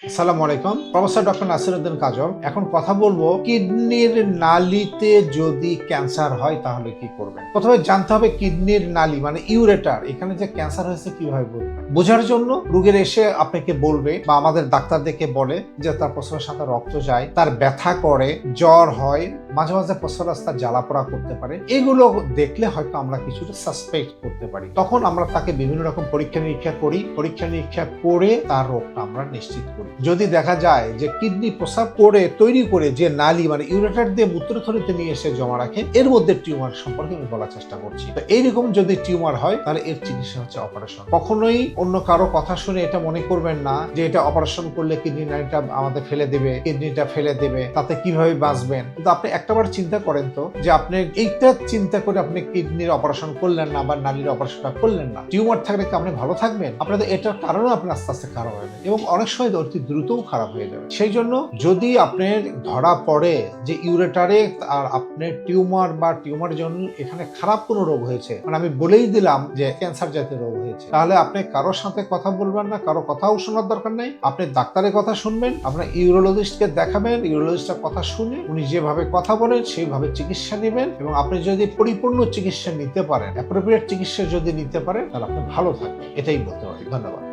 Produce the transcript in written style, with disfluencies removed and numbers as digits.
আসসালামু আলাইকুম। Professor doctor Nasiruddin কাজল। এখন কথা বলবো কিডনির নালিতে যদি ক্যান্সার হয় তাহলে কি করবেন। প্রথমে জানতে হবে কিডনির নালি মানে ইউরেটার এখানে যে ক্যান্সার হয়েছে কিভাবে বুঝবেন। বোঝার জন্য রোগীর এসে আপনাকে বলবে বা আমাদের ডাক্তারদেরকে বলে যে তার প্রস্রাবের সাথে রক্ত যায়, তার ব্যথা করে, জ্বর হয়, মাঝে মাঝে প্রস্রাব রাস্তার জ্বালাপোড়া করতে পারে। এগুলো দেখলে হয়তো আমরা কিছুটা সাসপেক্ট করতে পারি। তখন আমরা তাকে বিভিন্ন রকম পরীক্ষা নিরীক্ষা করি, পরীক্ষা নিরীক্ষা করে তার রোগটা আমরা নিশ্চিত করি। যদি দেখা যায় যে কিডনি প্রস্রাব করে তৈরি করে যে নালী মানে ইউরেটার দিয়ে মূত্রথলিতে নিয়ে এসে জমা রাখে এর মধ্যে টিউমার সম্পর্কে আমি বলার চেষ্টা করছি। তো এইরকম যদি টিউমার হয় তাহলে এর চিকিৎসা হচ্ছে অপারেশন। কখনোই অন্য কারো কথা শুনে এটা মনে করবেন না যে এটা অপারেশন করলে কিডনি নালীটা আমাদের ফেলে দেবে, কিডনিটা ফেলে দেবে, তাতে কিভাবে বাঁচবেন। কিন্তু আপনি একটাবার চিন্তা করেন তো যে আপনি এইটা চিন্তা করে আপনি কিডনির অপারেশন করলেন না বা নালীর অপারেশনটা করলেন না, টিউমার থাকলে কি আপনি ভালো থাকবেন? আপনাদের এটার কারণে আপনি আস্তে আস্তে খারাপ হয়ে যাবেন এবং অনেক সময় অতি দ্রুতও খারাপ হয়ে যাবে। সেই জন্য যদি আপনার ধরা পড়ে যে ইউরেটারে আর আপনার টিউমার বা টিউমার জন্য এখানে খারাপ কোনো রোগ হয়েছে, মানে আমি বলেই দিলাম যে ক্যান্সার জাতীয় রোগ হয়েছে, তাহলে আপনি কারোর সাথে কথা বলবেন না, কারো কথাও শোনার দরকার নেই। আপনি ডাক্তারের কথা শুনবেন, আপনার ইউরোলজিস্টকে দেখাবেন, ইউরোলজিস্টের কথা শুনে উনি যেভাবে কথা বলেন সেইভাবে চিকিৎসা নেবেন এবং আপনি যদি পরিপূর্ণ চিকিৎসা নিতে পারেন, অ্যাপ্রোপ্রিয়েট চিকিৎসা যদি নিতে পারেন তাহলে আপনি ভালো থাকবেন। এটাই বলতে পারি। ধন্যবাদ।